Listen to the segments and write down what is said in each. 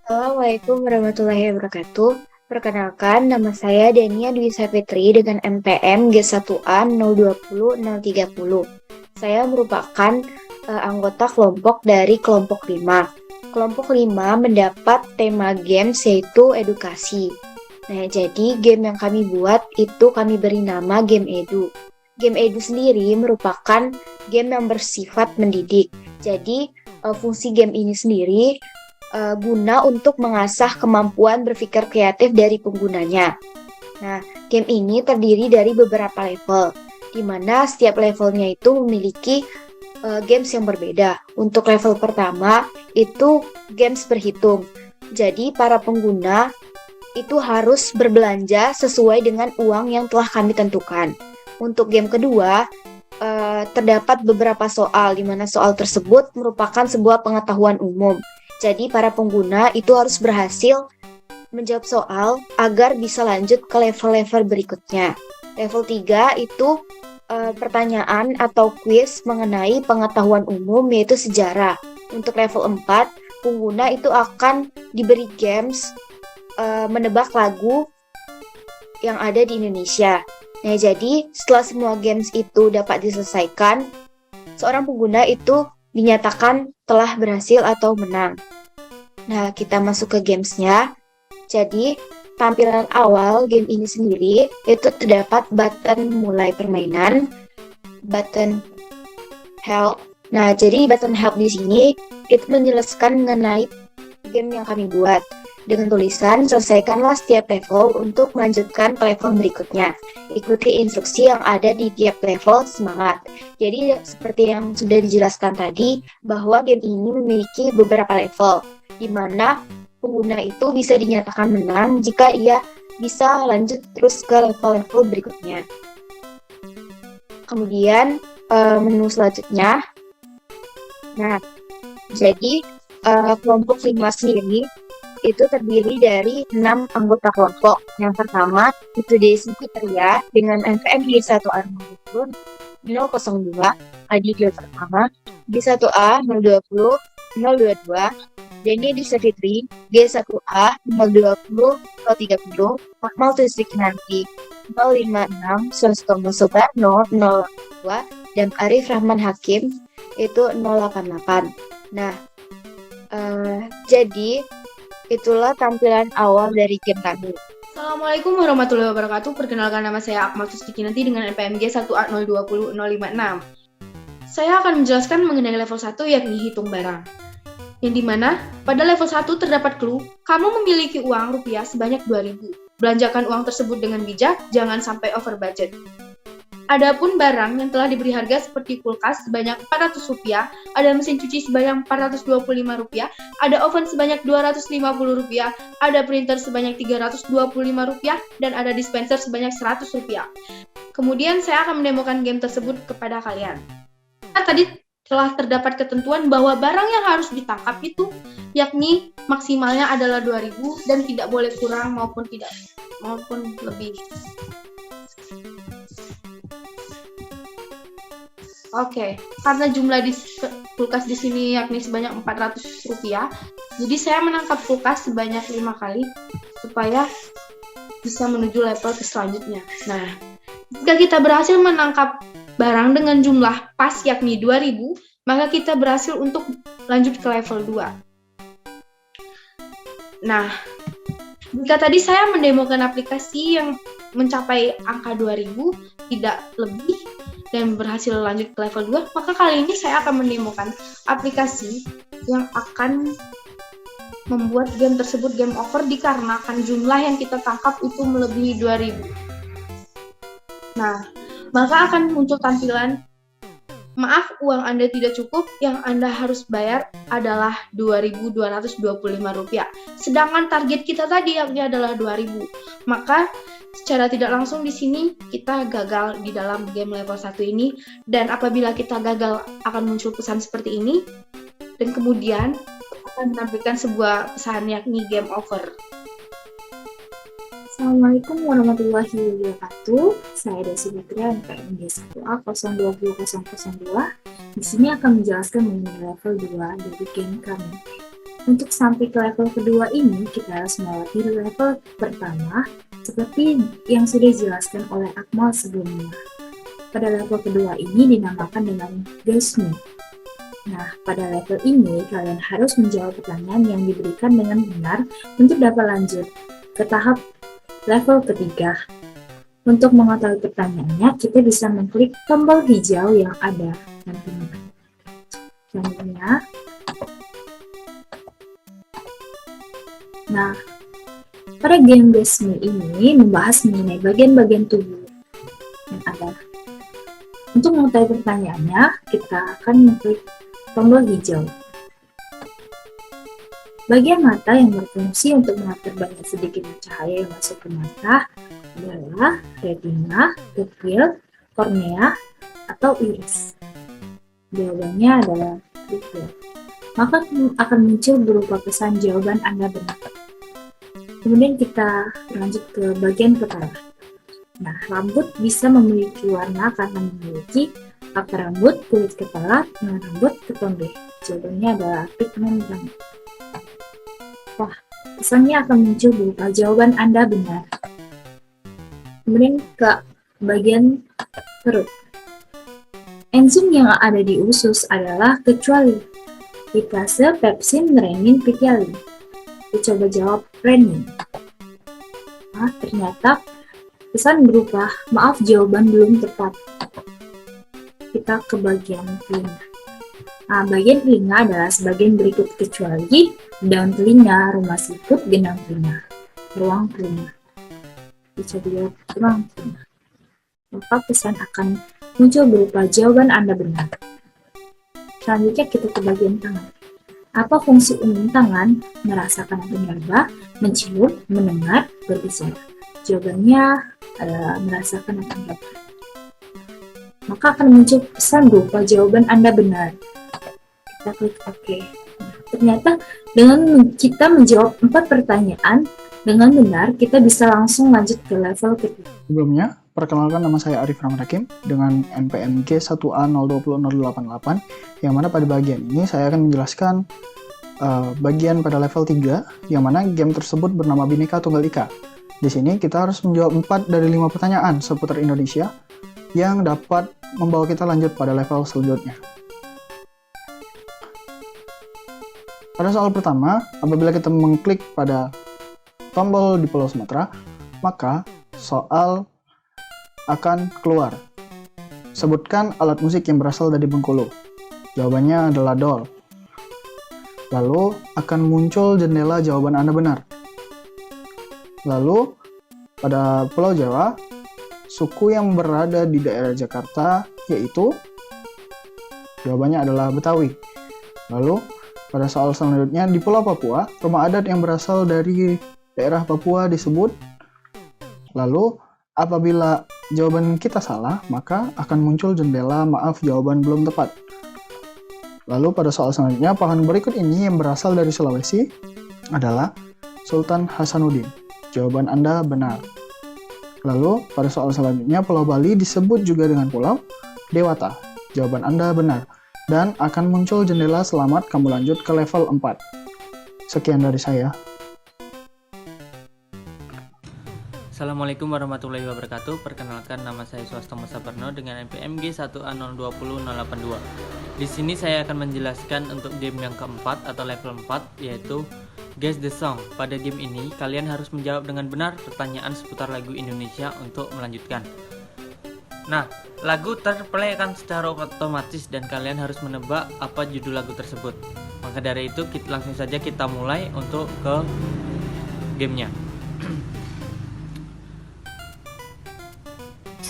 Assalamualaikum warahmatullahi wabarakatuh. Perkenalkan, nama saya Dania Dwi Sapitri dengan NPM G1A 020030. Saya merupakan anggota kelompok dari kelompok 5. Kelompok 5 mendapat tema games yaitu edukasi. Nah, jadi game yang kami buat itu kami beri nama Game Edu. Game Edu sendiri merupakan game yang bersifat mendidik. Jadi, fungsi game ini sendiri guna untuk mengasah kemampuan berpikir kreatif dari penggunanya. Nah, game ini terdiri dari beberapa level, di mana setiap levelnya itu memiliki games yang berbeda. Untuk level pertama, itu games berhitung. Jadi, para pengguna itu harus berbelanja sesuai dengan uang yang telah kami tentukan. Untuk game kedua, terdapat beberapa soal, di mana soal tersebut merupakan sebuah pengetahuan umum. Jadi para pengguna itu harus berhasil menjawab soal agar bisa lanjut ke level-level berikutnya. Level 3 itu pertanyaan atau kuis mengenai pengetahuan umum yaitu sejarah. Untuk level 4, pengguna itu akan diberi games menebak lagu yang ada di Indonesia. Nah, jadi setelah semua games itu dapat diselesaikan, seorang pengguna itu dinyatakan telah berhasil atau menang. Nah, kita masuk ke gamesnya. Jadi, tampilan awal game ini sendiri itu terdapat button mulai permainan, button help. Nah, jadi button help di sini itu menjelaskan mengenai game yang kami buat. Dengan tulisan, selesaikanlah setiap level untuk melanjutkan ke level berikutnya. Ikuti instruksi yang ada di tiap level, semangat. Jadi, seperti yang sudah dijelaskan tadi, bahwa game ini memiliki beberapa level, di mana pengguna itu bisa dinyatakan menang jika ia bisa lanjut terus ke level-level berikutnya. Kemudian, menu selanjutnya. Nah, jadi kelompok 5 sendiri itu terdiri dari 6 anggota kelompok. Yang pertama itu Desi Fitria dengan NPM G1A 002, ID dia pertama, G1A 020 022, Deni Disa Fitri G1A 020 030, Akmal Tusrik nanti 056, Sustomo Soekarno 02, dan Arif Rahman Hakim itu 088. Nah, jadi itulah tampilan awal dari game kami. Assalamualaikum warahmatullahi wabarakatuh. Perkenalkan, nama saya Akmal Tusdiki nanti dengan NPMG 1A 020 056. Saya akan menjelaskan mengenai level 1 yakni hitung barang. Yang dimana pada level 1 terdapat clue, kamu memiliki uang rupiah sebanyak 2.000. Belanjakan uang tersebut dengan bijak, jangan sampai over budget. Adapun barang yang telah diberi harga seperti kulkas sebanyak Rp400, ada mesin cuci sebanyak Rp425, ada oven sebanyak Rp250, ada printer sebanyak Rp325, dan ada dispenser sebanyak Rp100. Kemudian saya akan mendemokan game tersebut kepada kalian. Nah, tadi telah terdapat ketentuan bahwa barang yang harus ditangkap itu yakni maksimalnya adalah 2.000 dan tidak boleh kurang maupun lebih. Oke, karena jumlah di kulkas di sini yakni sebanyak Rp400, jadi saya menangkap kulkas sebanyak 5 kali supaya bisa menuju level ke selanjutnya. Nah, jika kita berhasil menangkap barang dengan jumlah pas yakni 2.000, maka kita berhasil untuk lanjut ke level 2. Nah, jika tadi saya mendemokan aplikasi yang mencapai angka 2.000, tidak lebih, dan berhasil lanjut ke level 2, maka kali ini saya akan mendemokan aplikasi yang akan membuat game tersebut game over dikarenakan jumlah yang kita tangkap itu melebihi 2.000. Nah, maka akan muncul tampilan, maaf, uang Anda tidak cukup, yang Anda harus bayar adalah Rp2.225. Sedangkan target kita tadi yakni adalah 2.000. Maka secara tidak langsung di sini kita gagal di dalam game level 1 ini, dan apabila kita gagal akan muncul pesan seperti ini, dan kemudian akan menampilkan sebuah pesan yakni game over. Assalamualaikum warahmatullahi wabarakatuh. Saya Desi Fitria, NPM G1A 02002. Di sini akan menjelaskan mengenai level 2 dari game kami. Untuk sampai ke level kedua ini, kita harus melewati level pertama seperti yang sudah dijelaskan oleh Akmal sebelumnya. Pada level kedua ini dinamakan dengan guessing. Nah, pada level ini kalian harus menjawab pertanyaan yang diberikan dengan benar untuk dapat lanjut ke tahap level ketiga. Untuk mengetahui pertanyaannya, kita bisa mengklik tombol hijau yang ada nantinya. Selanjutnya, nah, pada game Guess Me ini membahas mengenai bagian-bagian tubuh yang ada. Untuk mengetahui pertanyaannya, kita akan mengklik tombol hijau. Bagian mata yang berfungsi untuk mengatur banyak sedikit cahaya yang masuk ke mata adalah retina, pupil, kornea, atau iris. Jawabannya adalah pupil. Maka akan muncul berupa pesan jawaban Anda benar. Kemudian kita lanjut ke bagian kepala. Nah, rambut bisa memiliki warna karena memiliki akar rambut, kulit kepala, dengan rambut, ketombe. Jawabannya adalah pigmen rambut. Wah, pesannya akan muncul berupa jawaban Anda benar. Kemudian ke bagian perut. Enzim yang ada di usus adalah kecuali lipase, pepsin, renin, pitialin. Coba jawab renin. Nah, ternyata pesan berupa maaf jawaban belum tepat. Kita ke bagian telinga. Nah, bagian telinga adalah sebagian berikut kecuali daun telinga, rumah siput, genang telinga, ruang telinga. Bisa dilihat ruang telinga. Maka pesan akan muncul berupa jawaban Anda benar. Selanjutnya kita ke bagian tangan. Apa fungsi umum tangan? Merasakan atau meraba, mencium, mendengar, berbicara. Jawabannya adalah merasakan atau meraba. Maka akan muncul pesan berupa jawaban Anda benar. Kita klik OK. Ternyata dengan kita menjawab 4 pertanyaan dengan benar, kita bisa langsung lanjut ke level ketiga. Sebelumnya, perkenalkan nama saya Arif Rahman dengan NPM G1A020088, yang mana pada bagian ini saya akan menjelaskan bagian pada level 3, yang mana game tersebut bernama Bhinneka Tunggal Ika. Di sini kita harus menjawab 4 dari 5 pertanyaan seputar Indonesia yang dapat membawa kita lanjut pada level selanjutnya. Pada soal pertama, apabila kita mengklik pada tombol di Pulau Sumatera, maka soal akan keluar. Sebutkan alat musik yang berasal dari Bengkulu. Jawabannya adalah dol. Lalu akan muncul jendela jawaban Anda benar. Lalu pada Pulau Jawa, suku yang berada di daerah Jakarta yaitu jawabannya adalah Betawi. Lalu pada soal selanjutnya di Pulau Papua, rumah adat yang berasal dari daerah Papua disebut. Lalu apabila jawaban kita salah, maka akan muncul jendela maaf jawaban belum tepat. Lalu pada soal selanjutnya, pohon berikut ini yang berasal dari Sulawesi adalah Sultan Hasanuddin. Jawaban Anda benar. Lalu pada soal selanjutnya, Pulau Bali disebut juga dengan Pulau Dewata. Jawaban Anda benar. Dan akan muncul jendela selamat kamu lanjut ke level 4. Sekian dari saya. Assalamualaikum warahmatullahi wabarakatuh. Perkenalkan, nama saya Swastomo Saparno dengan NPM G1A020082. Di sini saya akan menjelaskan untuk game yang keempat atau level 4, yaitu Guess the Song. Pada game ini, kalian harus menjawab dengan benar pertanyaan seputar lagu Indonesia untuk melanjutkan. Nah, lagu terplay akan secara otomatis dan kalian harus menebak apa judul lagu tersebut. Maka dari itu, langsung saja kita mulai untuk ke gamenya.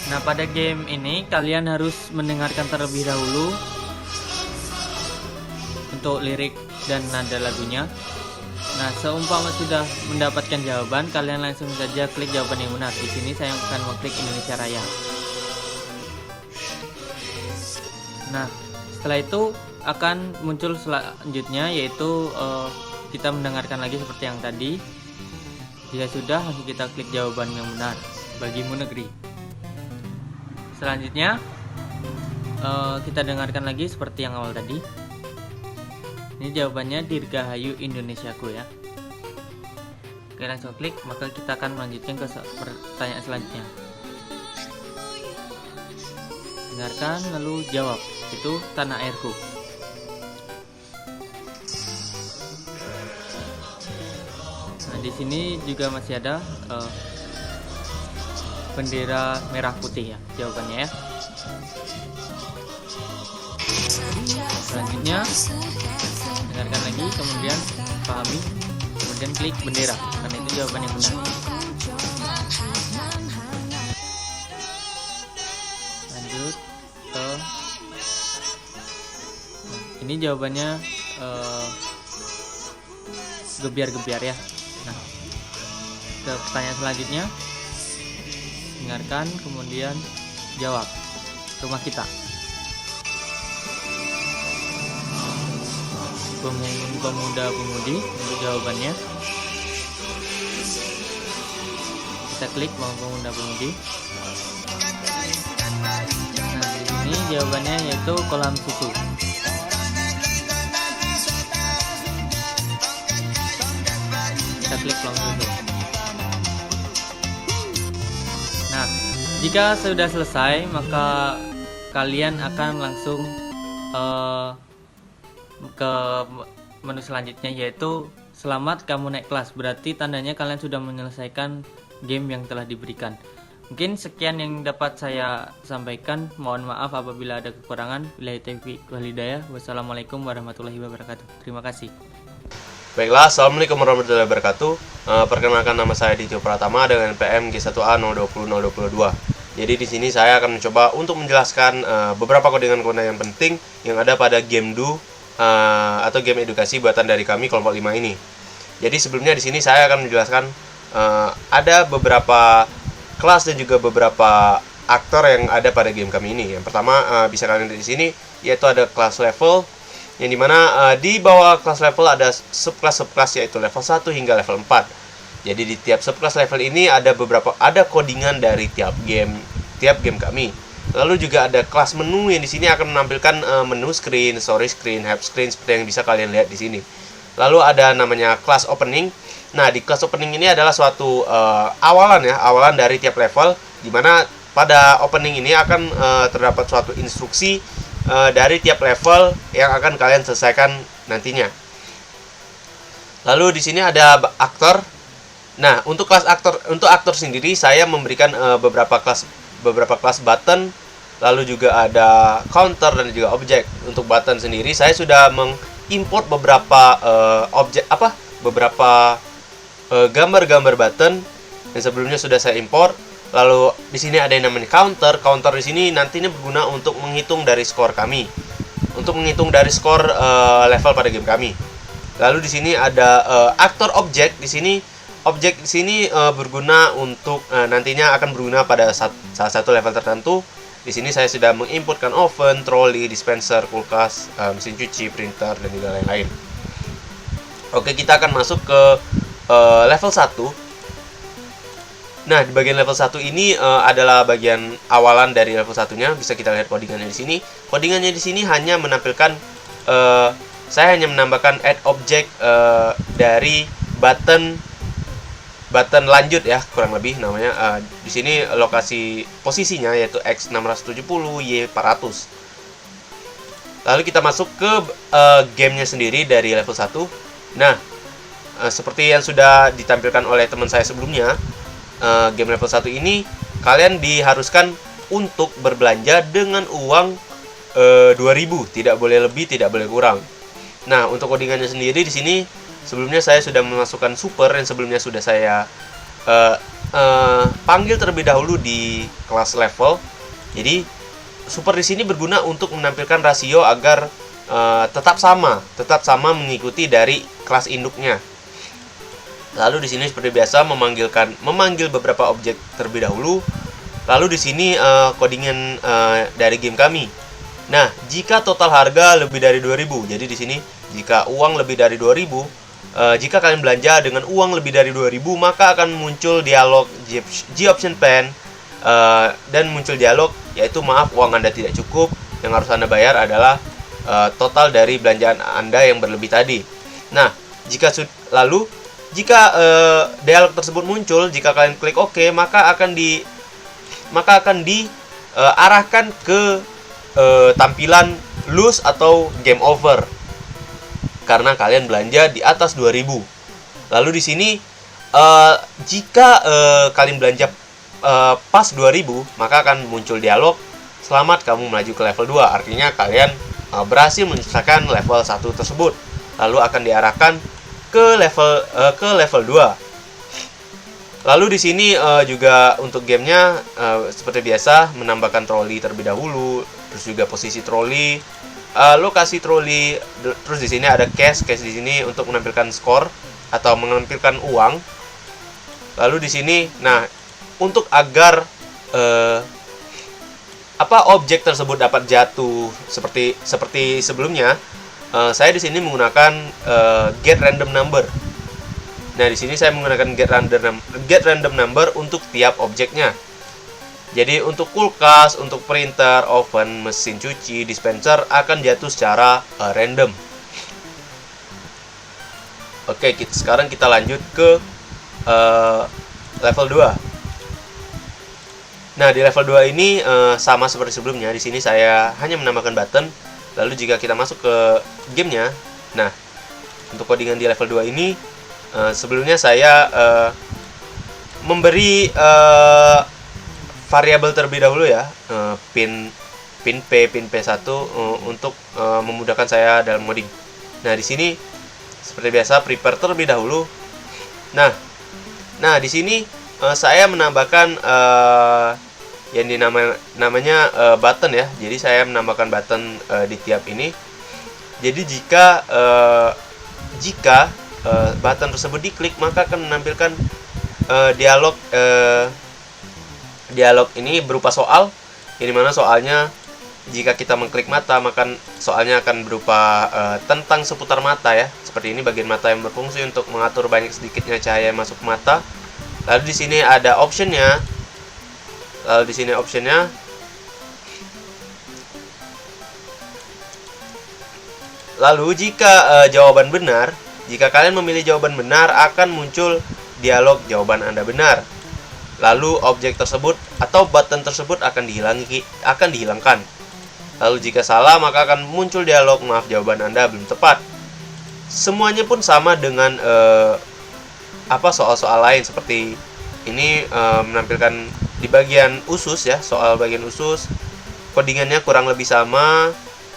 Nah, pada game ini kalian harus mendengarkan terlebih dahulu untuk lirik dan nada lagunya. Nah, seumpama sudah mendapatkan jawaban, kalian langsung saja klik jawaban yang benar. Di sini saya akan mengklik Indonesia Raya. Nah, setelah itu akan muncul selanjutnya, yaitu kita mendengarkan lagi seperti yang tadi. Jika sudah, langsung kita klik jawaban yang benar. Bagimu negeri. Selanjutnya kita dengarkan lagi seperti yang awal tadi. Ini jawabannya Dirgahayu Indonesiaku ya. Oke, langsung klik, maka kita akan melanjutkan ke pertanyaan selanjutnya. Dengarkan lalu jawab. Itu tanah airku. Nah, di sini juga masih ada bendera merah putih ya jawabannya ya. Selanjutnya dengarkan lagi, kemudian pahami, kemudian klik bendera karena itu jawaban yang benar. Lanjut ke ini jawabannya gebiar-gebiar ya. Nah, ke pertanyaan selanjutnya dengarkan kemudian jawab. Rumah kita. Pemuda-pemudi untuk jawabannya. Kita klik pemuda-pemudi. Nah, di sini jawabannya yaitu kolam susu. Kita klik kolam susu. Nah, jika sudah selesai, maka kalian akan langsung ke menu selanjutnya, yaitu selamat kamu naik kelas. Berarti tandanya kalian sudah menyelesaikan game yang telah diberikan. Mungkin sekian yang dapat saya sampaikan. Mohon maaf apabila ada kekurangan. Billahi taufiq wal hidayah. Wassalamualaikum warahmatullahi wabarakatuh. Terima kasih. Baiklah, Assalamualaikum warahmatullahi wabarakatuh. Perkenalkan, nama saya Dityo Pratama dengan NPM G1A 020022. Jadi di sini saya akan mencoba untuk menjelaskan beberapa kodingan-kodingan yang penting yang ada pada game Do atau game edukasi buatan dari kami kelompok 5 ini. Jadi sebelumnya di sini saya akan menjelaskan ada beberapa kelas dan juga beberapa aktor yang ada pada game kami ini. Yang pertama bisa kalian lihat di sini, yaitu ada kelas level, yang dimana di bawah kelas level ada subkelas yaitu level 1 hingga level 4. Jadi di tiap subkelas level ini ada kodingan dari tiap game kami. Lalu juga ada kelas menu yang di sini akan menampilkan menu screen, story screen, help screen seperti yang bisa kalian lihat di sini. Lalu ada namanya class opening. Nah, di class opening ini adalah suatu awalan dari tiap level, di mana pada opening ini akan terdapat suatu instruksi dari tiap level yang akan kalian selesaikan nantinya. Lalu di sini ada aktor. Nah, untuk aktor sendiri saya memberikan beberapa kelas button, lalu juga ada counter dan juga objek. Untuk button sendiri saya sudah mengimport beberapa gambar-gambar button yang sebelumnya sudah saya import. Lalu di sini ada yang namanya counter. Counter di sini nantinya berguna untuk menghitung dari skor kami, untuk menghitung dari skor level pada game kami. Lalu di sini ada aktor objek. Objek di sini berguna untuk nantinya akan berguna pada salah satu level tertentu. Di sini saya sudah menginputkan oven, trolley, dispenser, kulkas, mesin cuci, printer, dan juga lain-lain. Oke, kita akan masuk ke level 1. Nah, di bagian level 1 ini adalah bagian awalan dari level 1-nya. Bisa kita lihat codingannya di sini. Codingannya di sini hanya menampilkan saya hanya menambahkan add object dari button lanjut ya, kurang lebih namanya. Di sini lokasi posisinya yaitu X670 Y400. Lalu kita masuk ke gamenya sendiri dari level 1. Nah, seperti yang sudah ditampilkan oleh teman saya sebelumnya, game level 1 ini kalian diharuskan untuk berbelanja dengan uang 2000, tidak boleh lebih, tidak boleh kurang. Nah, untuk codingannya sendiri di sini sebelumnya saya sudah memasukkan super yang sebelumnya sudah saya panggil terlebih dahulu di kelas level. Jadi super di sini berguna untuk menampilkan rasio agar tetap sama mengikuti dari kelas induknya. Lalu di sini seperti biasa memanggil beberapa objek terlebih dahulu. Lalu di sini codingan dari game kami. Nah, jika total harga lebih dari 2000, jadi di sini jika uang lebih dari 2000, jika kalian belanja dengan uang lebih dari 2000, maka akan muncul dialog G option pen dan muncul dialog yaitu maaf, uang Anda tidak cukup, yang harus Anda bayar adalah total dari belanjaan Anda yang berlebih tadi. Nah, jika dialog tersebut muncul, jika kalian klik OK, maka akan diarahkan ke tampilan lose atau game over karena kalian belanja di atas 2000. Lalu di sini jika kalian belanja pas 2000, maka akan muncul dialog selamat kamu melaju ke level 2. Artinya kalian berhasil menyelesaikan level 1 tersebut. Lalu akan diarahkan ke level 2. Lalu di sini juga untuk gamenya seperti biasa menambahkan troli terlebih dahulu, terus juga posisi troli, lokasi troli, terus di sini ada cash di sini untuk menampilkan skor atau menampilkan uang. Lalu di sini, nah untuk agar objek tersebut dapat jatuh seperti sebelumnya, saya di sini menggunakan get random number. Nah, di sini saya menggunakan get random number untuk tiap objeknya. Jadi untuk kulkas, untuk printer, oven, mesin cuci, dispenser akan jatuh secara random. Oke, sekarang kita lanjut ke level 2. Nah, di level 2 ini sama seperti sebelumnya. Di sini saya hanya menambahkan button. Lalu jika kita masuk ke gamenya, nah untuk codingan di level 2 ini sebelumnya saya memberi variabel terlebih dahulu ya, pin P1 untuk memudahkan saya dalam ngoding. Nah, di sini seperti biasa prepare terlebih dahulu. Nah di sini saya menambahkan yang namanya button ya. Jadi saya menambahkan button di tiap ini. Jadi jika button tersebut diklik, maka akan menampilkan dialog ini berupa soal, ini mana soalnya jika kita mengklik mata, maka soalnya akan berupa tentang seputar mata ya. Seperti ini, bagian mata yang berfungsi untuk mengatur banyak sedikitnya cahaya yang masuk ke mata. Lalu di sini ada optionnya. Lalu jika jawaban benar, jika kalian memilih jawaban benar, akan muncul dialog jawaban Anda benar. Lalu objek tersebut atau button tersebut akan dihilangkan. Lalu jika salah, maka akan muncul dialog maaf jawaban Anda belum tepat. Semuanya pun sama dengan soal-soal lain seperti ini, menampilkan di bagian usus ya, soal bagian usus codingannya kurang lebih sama.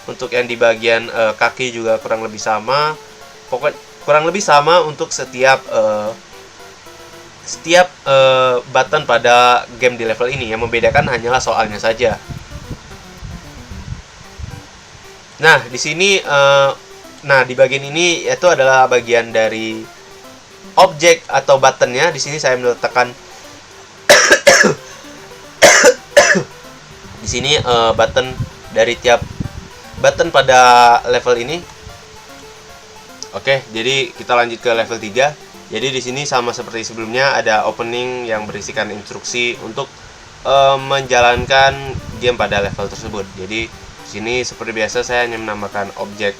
Untuk yang di bagian kaki juga kurang lebih sama. Pokoknya kurang lebih sama untuk setiap button pada game di level ini. Yang membedakan hanyalah soalnya saja. Nah, di sini di bagian ini itu adalah bagian dari objek atau buttonnya. Di sini saya meletakkan di sini button dari tiap button pada level ini. Oke, jadi kita lanjut ke level 3. Jadi di sini sama seperti sebelumnya, ada opening yang berisikan instruksi untuk menjalankan game pada level tersebut. Jadi di sini seperti biasa saya hanya menambahkan objek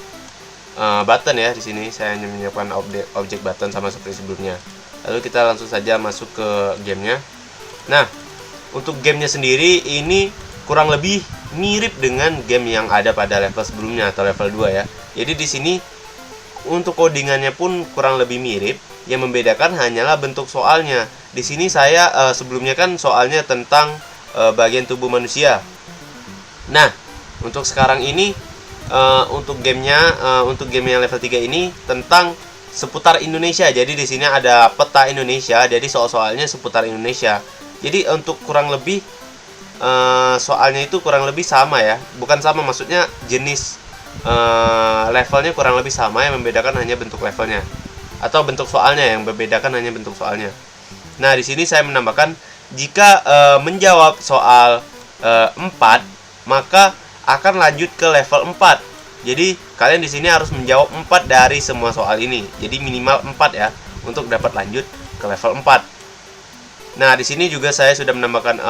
button ya. Di sini saya hanya menyiapkan objek button sama seperti sebelumnya. Lalu kita langsung saja masuk ke gamenya. Nah, untuk gamenya sendiri ini kurang lebih mirip dengan game yang ada pada level sebelumnya atau level 2 ya. Jadi di sini untuk codingannya pun kurang lebih mirip. Yang membedakan hanyalah bentuk soalnya. Di sini saya sebelumnya kan soalnya tentang bagian tubuh manusia. Nah, untuk sekarang ini untuk game yang level 3 ini tentang seputar Indonesia. Jadi di sini ada peta Indonesia. Jadi soal-soalnya seputar Indonesia. Jadi untuk kurang lebih soalnya itu kurang lebih sama ya. Bukan sama, maksudnya jenis levelnya kurang lebih sama. Yang membedakan hanya bentuk levelnya atau bentuk soalnya, yang membedakan hanya bentuk soalnya. Nah, di sini saya menambahkan jika menjawab soal 4, maka akan lanjut ke level 4. Jadi kalian di sini harus menjawab 4 dari semua soal ini. Jadi minimal 4 ya untuk dapat lanjut ke level 4. Nah, di sini juga saya sudah menambahkan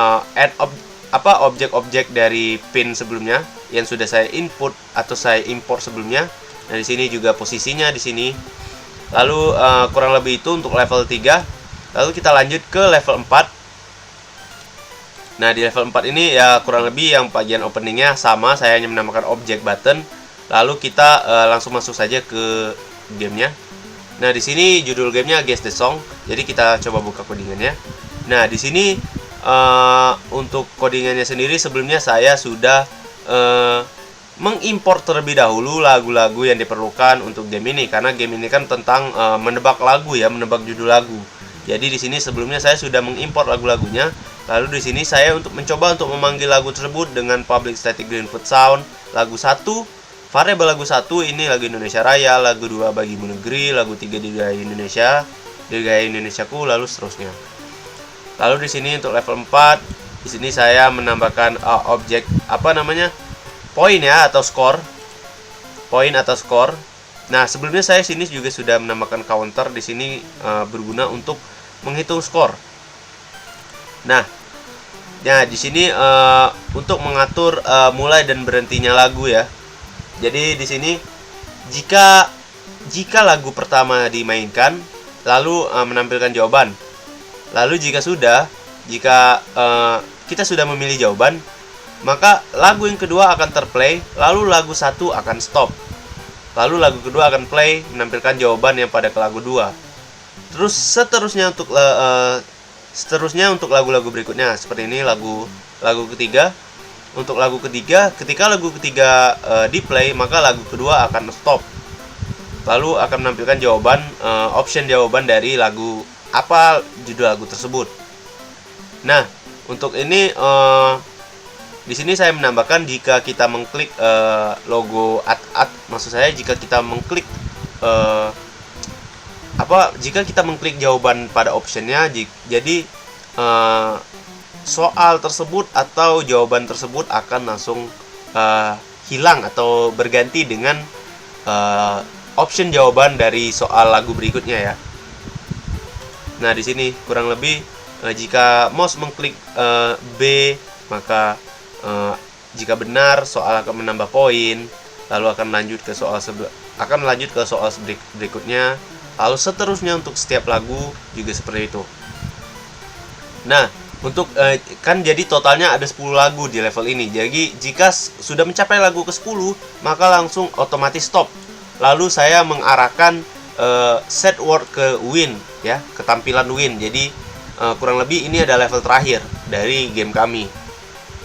objek-objek dari pin sebelumnya. yang sudah saya input atau saya import sebelumnya. Nah, di sini juga posisinya di sini. Lalu kurang lebih itu untuk level 3. Lalu kita lanjut ke level 4. Nah, di level 4 ini ya kurang lebih yang bagian openingnya sama, saya hanya menambahkan objek button. Lalu kita langsung masuk saja ke gamenya. Nah, di sini judul gamenya Guess the Song. Jadi kita coba buka codingannya. Nah, di sini untuk codingannya sendiri sebelumnya saya sudah mengimpor terlebih dahulu lagu-lagu yang diperlukan untuk game ini, karena game ini kan tentang menebak lagu ya, menebak judul lagu. Jadi di sini sebelumnya saya sudah mengimpor lagu-lagunya. Lalu di sini saya mencoba untuk memanggil lagu tersebut dengan public static input sound. Lagu 1, variabel lagu 1 ini lagu Indonesia Raya, lagu 2 Bagimu Negeri, lagu 3 Dirgaya Indonesia, Dirgaya Indonesiaku, lalu seterusnya. Lalu di sini untuk level 4, di sini saya menambahkan objek poin ya, atau skor. Poin atau skor. Nah, sebelumnya saya sini juga sudah menambahkan counter. Di sini berguna untuk menghitung skor. Nah, di sini untuk mengatur mulai dan berhentinya lagu ya. Jadi di sini jika lagu pertama dimainkan, lalu menampilkan jawaban. Lalu jika kita sudah memilih jawaban, maka lagu yang kedua akan terplay, lalu lagu 1 akan stop. Lalu lagu kedua akan play, menampilkan jawaban yang pada ke lagu 2. Terus seterusnya untuk lagu-lagu berikutnya. Seperti ini lagu ketiga. Untuk lagu ketiga, ketika lagu ketiga di play, maka lagu kedua akan stop. Lalu akan menampilkan jawaban, option jawaban dari lagu apa judul lagu tersebut. Nah, untuk ini di sini saya menambahkan jika kita mengklik logo maksud saya jika kita mengklik jika kita mengklik jawaban pada optionnya, jadi soal tersebut atau jawaban tersebut akan langsung hilang atau berganti dengan option jawaban dari soal lagu berikutnya ya. Nah, di sini kurang lebih jika mouse mengklik B, maka jika benar soal akan menambah poin, lalu akan lanjut ke soal berikutnya, lalu seterusnya untuk setiap lagu juga seperti itu. Nah, untuk kan jadi totalnya ada 10 lagu di level ini. Jadi jika sudah mencapai lagu ke-10, maka langsung otomatis stop. Lalu saya mengarahkan set word ke win ya, ketampilan win. Jadi kurang lebih ini ada level terakhir dari game kami.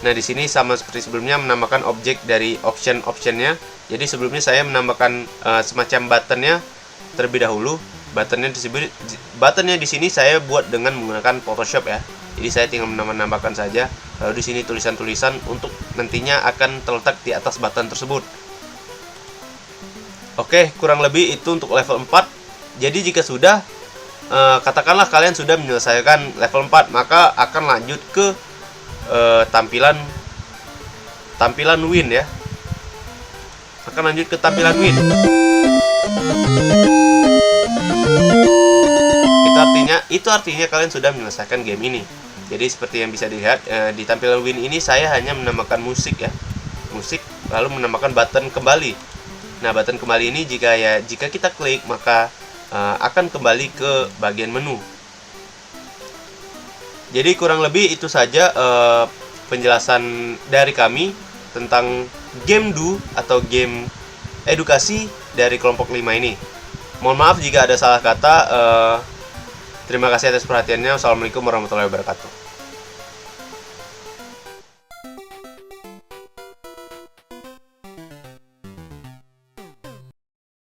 Nah, di sini sama seperti sebelumnya menambahkan objek dari optionnya. Jadi sebelumnya saya menambahkan semacam buttonnya terlebih dahulu. Buttonnya di sini saya buat dengan menggunakan Photoshop ya. Jadi saya tinggal menambahkan saja. Lalu di sini tulisan-tulisan untuk nantinya akan terletak di atas button tersebut. Oke, kurang lebih itu untuk level 4. Jadi jika sudah katakanlah kalian sudah menyelesaikan level 4, maka akan lanjut ke tampilan win ya. Akan lanjut ke tampilan win. Itu artinya kalian sudah menyelesaikan game ini. Jadi seperti yang bisa dilihat di tampilan win ini saya hanya menambahkan musik ya. Musik, lalu menambahkan button kembali. Nah, button kembali ini jika kita klik maka akan kembali ke bagian menu. Jadi kurang lebih itu saja penjelasan dari kami tentang game do atau game edukasi dari kelompok 5 ini. Mohon maaf jika ada salah kata. Terima kasih atas perhatiannya. Wassalamualaikum warahmatullahi wabarakatuh.